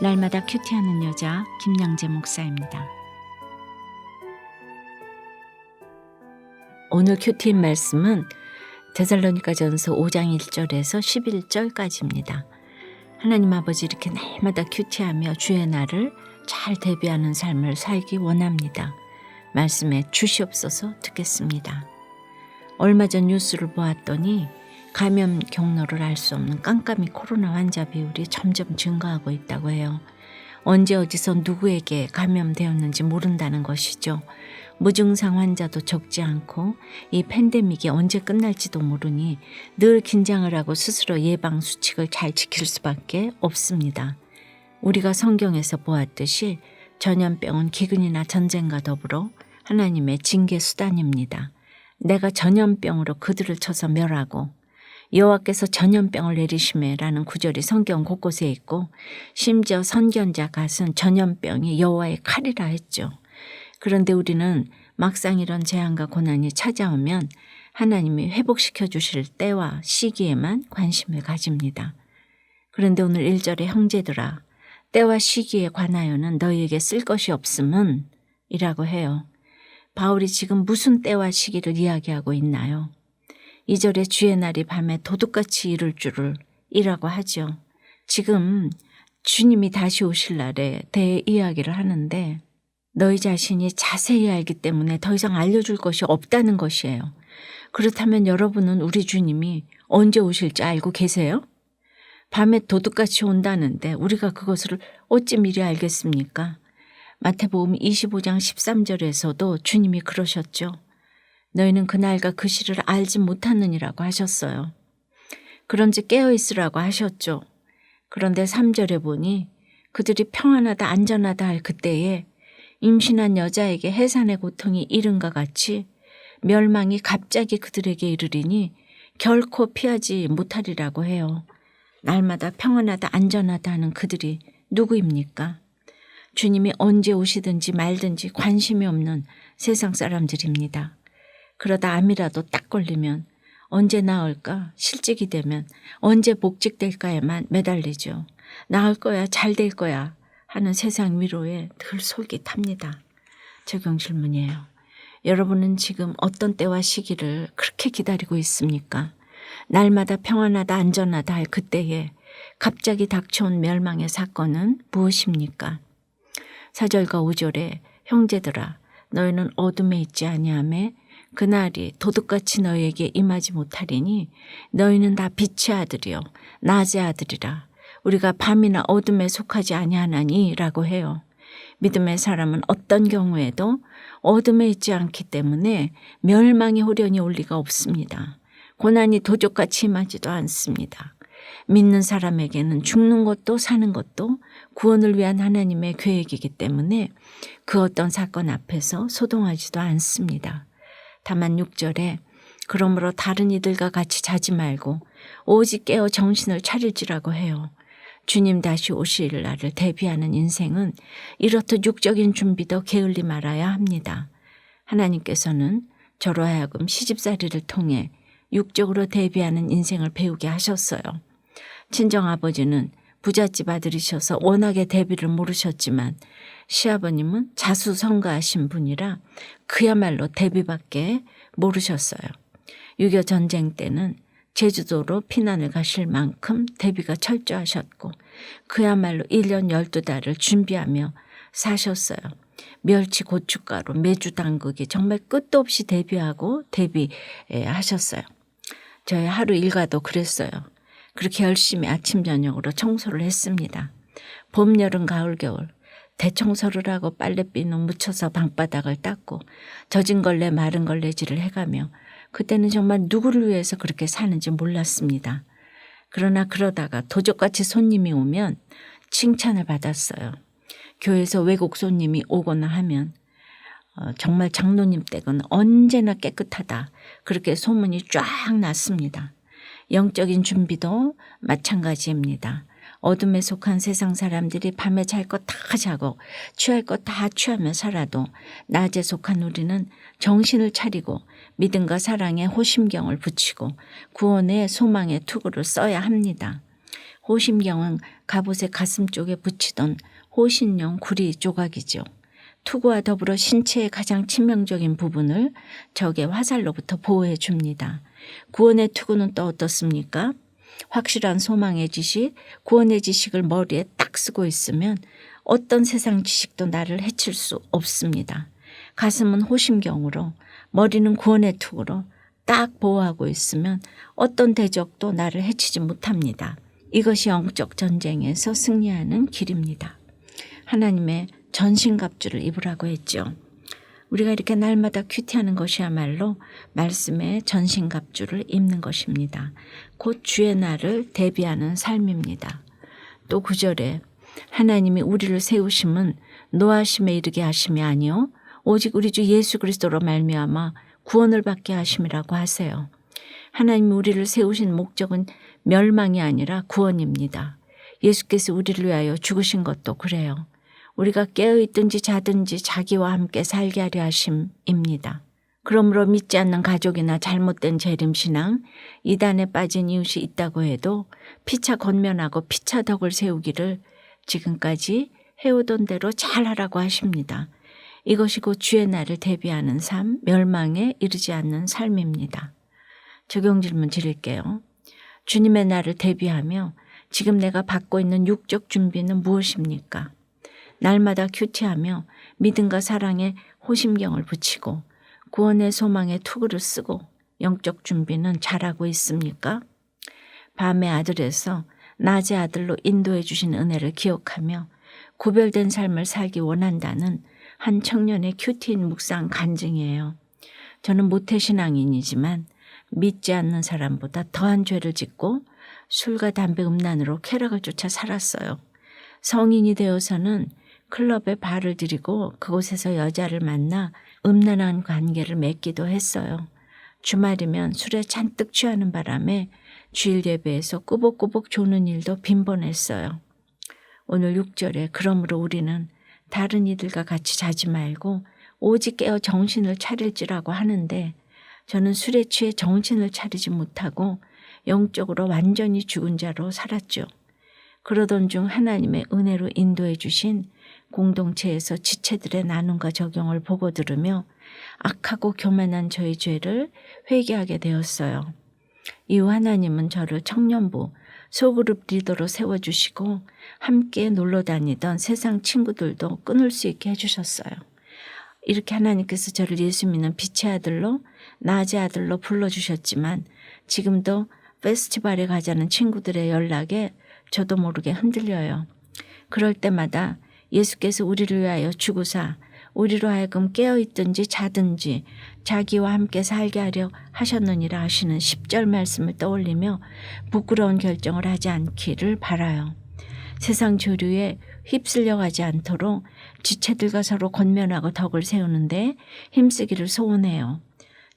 날마다 큐티하는 여자 김양재 목사입니다. 오늘 큐티 말씀은 데살로니가전서 5장 1절에서 11절까지입니다. 하나님 아버지 이렇게 날마다 큐티하며 주의 날을 잘 대비하는 삶을 살기 원합니다. 말씀에 주시옵소서 듣겠습니다. 얼마 전 뉴스를 보았더니 감염 경로를 알 수 없는 깜깜이 코로나 환자 비율이 점점 증가하고 있다고 해요. 언제 어디서 누구에게 감염되었는지 모른다는 것이죠. 무증상 환자도 적지 않고 이 팬데믹이 언제 끝날지도 모르니 늘 긴장을 하고 스스로 예방 수칙을 잘 지킬 수밖에 없습니다. 우리가 성경에서 보았듯이 전염병은 기근이나 전쟁과 더불어 하나님의 징계 수단입니다. 내가 전염병으로 그들을 쳐서 멸하고 여호와께서 전염병을 내리시매라는 구절이 성경 곳곳에 있고 심지어 선견자 갓은 전염병이 여호와의 칼이라 했죠. 그런데 우리는 막상 이런 재앙과 고난이 찾아오면 하나님이 회복시켜 주실 때와 시기에만 관심을 가집니다. 그런데 오늘 1절에 형제들아 때와 시기에 관하여는 너희에게 쓸 것이 없음은 이라고 해요. 바울이 지금 무슨 때와 시기를 이야기하고 있나요? 2절에 주의 날이 밤에 도둑같이 이룰 줄을 이라고 하죠. 지금 주님이 다시 오실 날에 대해 이야기를 하는데 너희 자신이 자세히 알기 때문에 더 이상 알려줄 것이 없다는 것이에요. 그렇다면 여러분은 우리 주님이 언제 오실지 알고 계세요? 밤에 도둑같이 온다는데 우리가 그것을 어찌 미리 알겠습니까? 마태복음 25장 13절에서도 주님이 그러셨죠. 너희는 그날과 그 시를 알지 못하느니라고 하셨어요. 그런즉 깨어있으라고 하셨죠. 그런데 3절에 보니 그들이 평안하다 안전하다 할 그때에 임신한 여자에게 해산의 고통이 이른과 같이 멸망이 갑자기 그들에게 이르리니 결코 피하지 못하리라고 해요. 날마다 평안하다 안전하다 하는 그들이 누구입니까? 주님이 언제 오시든지 말든지 관심이 없는 세상 사람들입니다. 그러다 암이라도 딱 걸리면 언제 나을까 실직이 되면 언제 복직될까에만 매달리죠. 나을 거야 잘 될 거야 하는 세상 위로에 늘 솔깃합니다. 적용 질문이에요. 여러분은 지금 어떤 때와 시기를 그렇게 기다리고 있습니까? 날마다 평안하다 안전하다 할 그때에 갑자기 닥쳐온 멸망의 사건은 무엇입니까? 4절과 5절에 형제들아 너희는 어둠에 있지 아니하매 그날이 도둑같이 너희에게 임하지 못하리니 너희는 다 빛의 아들이요 낮의 아들이라 우리가 밤이나 어둠에 속하지 아니하나니 라고 해요. 믿음의 사람은 어떤 경우에도 어둠에 있지 않기 때문에 멸망이 호련히 올 리가 없습니다. 고난이 도적같이 임하지도 않습니다. 믿는 사람에게는 죽는 것도 사는 것도 구원을 위한 하나님의 계획이기 때문에 그 어떤 사건 앞에서 소동하지도 않습니다. 다만 6절에 그러므로 다른 이들과 같이 자지 말고 오직 깨어 정신을 차릴지라고 해요. 주님 다시 오실 날을 대비하는 인생은 이렇듯 육적인 준비도 게을리 말아야 합니다. 하나님께서는 저로 하여금 시집살이를 통해 육적으로 대비하는 인생을 배우게 하셨어요. 친정아버지는 부잣집 아들이셔서 워낙에 대비를 모르셨지만 시아버님은 자수성가하신 분이라 그야말로 대비밖에 모르셨어요. 6.25 전쟁 때는 제주도로 피난을 가실 만큼 대비가 철저하셨고 그야말로 1년 12달을 준비하며 사셨어요. 멸치 고춧가루 메주 담그기 정말 끝도 없이 대비하고 대비하셨어요. 저의 하루 일과도 그랬어요. 그렇게 열심히 아침 저녁으로 청소를 했습니다. 봄, 여름, 가을, 겨울 대청소를 하고 빨래비누 묻혀서 방바닥을 닦고 젖은 걸레 마른 걸레질을 해가며 그때는 정말 누구를 위해서 그렇게 사는지 몰랐습니다. 그러나 그러다가 도적같이 손님이 오면 칭찬을 받았어요. 교회에서 외국 손님이 오거나 하면 정말 장로님 댁은 언제나 깨끗하다 그렇게 소문이 쫙 났습니다. 영적인 준비도 마찬가지입니다. 어둠에 속한 세상 사람들이 밤에 잘 것 다 자고 취할 것 다 취하며 살아도 낮에 속한 우리는 정신을 차리고 믿음과 사랑에 호심경을 붙이고 구원의 소망의 투구를 써야 합니다. 호심경은 갑옷의 가슴 쪽에 붙이던 호신용 구리 조각이죠. 투구와 더불어 신체의 가장 치명적인 부분을 적의 화살로부터 보호해 줍니다. 구원의 투구는 또 어떻습니까? 확실한 소망의 지식, 구원의 지식을 머리에 딱 쓰고 있으면 어떤 세상 지식도 나를 해칠 수 없습니다. 가슴은 호심경으로, 머리는 구원의 투구로 딱 보호하고 있으면 어떤 대적도 나를 해치지 못합니다. 이것이 영적 전쟁에서 승리하는 길입니다. 하나님의 전신갑주를 입으라고 했죠. 우리가 이렇게 날마다 큐티하는 것이야말로 말씀의 전신갑주를 입는 것입니다. 곧 주의 날을 대비하는 삶입니다. 또 9절에 하나님이 우리를 세우심은 노하심에 이르게 하심이 아니요 오직 우리 주 예수 그리스도로 말미암아 구원을 받게 하심이라고 하세요. 하나님이 우리를 세우신 목적은 멸망이 아니라 구원입니다. 예수께서 우리를 위하여 죽으신 것도 그래요. 우리가 깨어있든지 자든지 자기와 함께 살게 하려 하심입니다. 그러므로 믿지 않는 가족이나 잘못된 재림신앙, 이단에 빠진 이웃이 있다고 해도 피차 권면하고 피차 덕을 세우기를 지금까지 해오던 대로 잘하라고 하십니다. 이것이 곧 주의 날을 대비하는 삶, 멸망에 이르지 않는 삶입니다. 적용 질문 드릴게요. 주님의 날을 대비하며 지금 내가 받고 있는 육적 준비는 무엇입니까? 날마다 큐티하며 믿음과 사랑에 호심경을 붙이고 구원의 소망에 투구를 쓰고 영적 준비는 잘하고 있습니까? 밤의 아들에서 낮의 아들로 인도해 주신 은혜를 기억하며 구별된 삶을 살기 원한다는 한 청년의 큐티인 묵상 간증이에요. 저는 모태신앙인이지만 믿지 않는 사람보다 더한 죄를 짓고 술과 담배 음란으로 쾌락을 쫓아 살았어요. 성인이 되어서는 클럽에 발을 들이고 그곳에서 여자를 만나 음란한 관계를 맺기도 했어요. 주말이면 술에 잔뜩 취하는 바람에 주일 예배에서 꾸벅꾸벅 조는 일도 빈번했어요. 오늘 6절에 그러므로 우리는 다른 이들과 같이 자지 말고 오직 깨어 정신을 차릴지라고 하는데 저는 술에 취해 정신을 차리지 못하고 영적으로 완전히 죽은 자로 살았죠. 그러던 중 하나님의 은혜로 인도해 주신 공동체에서 지체들의 나눔과 적용을 보고 들으며 악하고 교만한 저의 죄를 회개하게 되었어요. 이후 하나님은 저를 청년부 소그룹 리더로 세워주시고 함께 놀러 다니던 세상 친구들도 끊을 수 있게 해주셨어요. 이렇게 하나님께서 저를 예수 믿는 빛의 아들로 낮의 아들로 불러주셨지만 지금도 페스티벌에 가자는 친구들의 연락에 저도 모르게 흔들려요. 그럴 때마다 예수께서 우리를 위하여 죽으사 우리로 하여금 깨어있든지 자든지 자기와 함께 살게 하려 하셨느니라 하시는 10절 말씀을 떠올리며 부끄러운 결정을 하지 않기를 바라요. 세상 조류에 휩쓸려 가지 않도록 지체들과 서로 권면하고 덕을 세우는데 힘쓰기를 소원해요.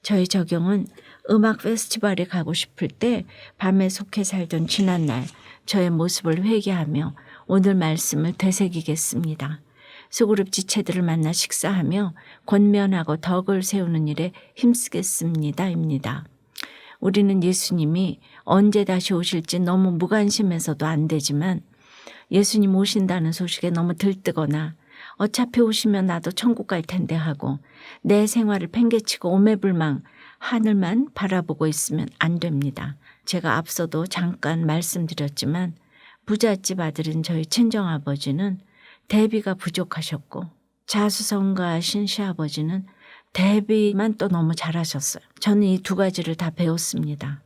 저희 적용은 음악 페스티벌에 가고 싶을 때 밤에 속해 살던 지난날 저의 모습을 회개하며 오늘 말씀을 되새기겠습니다. 소그룹 지체들을 만나 식사하며 권면하고 덕을 세우는 일에 힘쓰겠습니다.입니다. 우리는 예수님이 언제 다시 오실지 너무 무관심해서도 안 되지만 예수님 오신다는 소식에 너무 들뜨거나 어차피 오시면 나도 천국 갈 텐데 하고 내 생활을 팽개치고 오매불망 하늘만 바라보고 있으면 안 됩니다. 제가 앞서도 잠깐 말씀드렸지만 부잣집 아들인 저희 친정아버지는 대비가 부족하셨고 자수성가하신 시아버지는 대비만 또 너무 잘하셨어요. 저는 이 두 가지를 다 배웠습니다.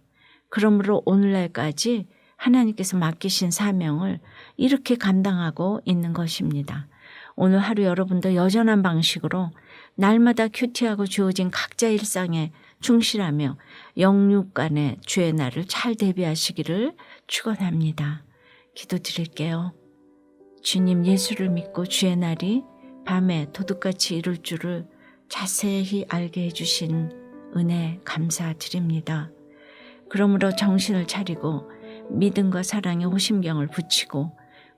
그러므로 오늘날까지 하나님께서 맡기신 사명을 이렇게 감당하고 있는 것입니다. 오늘 하루 여러분도 여전한 방식으로 날마다 큐티하고 주어진 각자 일상에 충실하며 영육 간의 주의 날을 잘 대비하시기를 축원합니다. 기도드릴게요. 주님, 예수를 믿고 주의 날이 밤에 도둑같이 이룰 줄을 자세히 알게 해주신 은혜 감사드립니다. 그러므로 정신을 차리고 믿음과 사랑의 호심경을 붙이고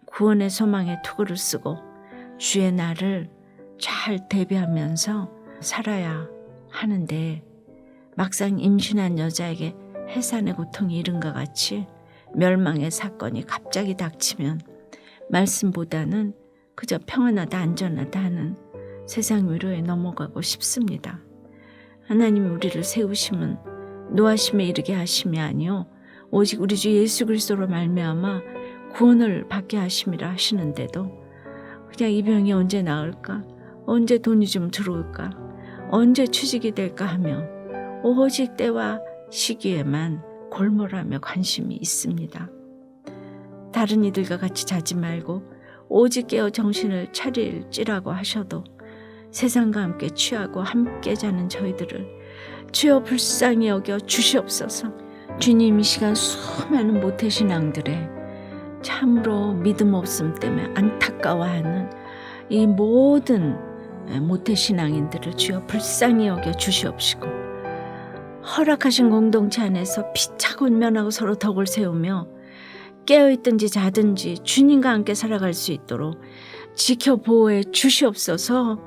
구원의 소망의 투구를 쓰고 주의 날을 잘 대비하면서 살아야 하는데 막상 임신한 여자에게 해산의 고통이 이른 것 같이 멸망의 사건이 갑자기 닥치면 말씀보다는 그저 평안하다 안전하다 하는 세상 위로에 넘어가고 싶습니다. 하나님이 우리를 세우심은 노하심에 이르게 하심이 아니요 오직 우리 주 예수 그리스도로 말미암아 구원을 받게 하심이라 하시는데도 그냥 이 병이 언제 나을까? 언제 돈이 좀 들어올까? 언제 취직이 될까 하며 오직 때와 시기에만 골몰하며 관심이 있습니다. 다른 이들과 같이 자지 말고 오직 깨어 정신을 차릴지라고 하셔도 세상과 함께 취하고 함께 자는 저희들을 주여 불쌍히 여겨 주시옵소서. 주님 이 시간 수많은 모태신앙들의 참으로 믿음 없음 때문에 안타까워하는 이 모든 모태신앙인들을 주여 불쌍히 여겨 주시옵시고 허락하신 공동체 안에서 피차고 운면하고 서로 덕을 세우며 깨어있든지 자든지 주님과 함께 살아갈 수 있도록 지켜보호해 주시옵소서.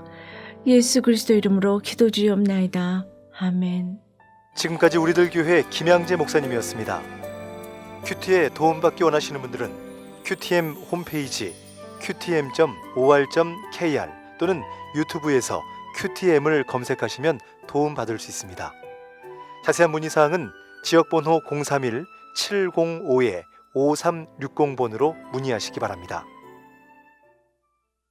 예수 그리스도 이름으로 기도드리옵나이다. 아멘. 지금까지 우리들 교회 김양재 목사님이었습니다. 큐티에 도움받기 원하시는 분들은 QTM 홈페이지 qtm.or.kr 또는 유튜브에서 QTM을 검색하시면 도움받을 수 있습니다. 자세한 문의사항은 지역번호 031-705-5360번으로 문의하시기 바랍니다.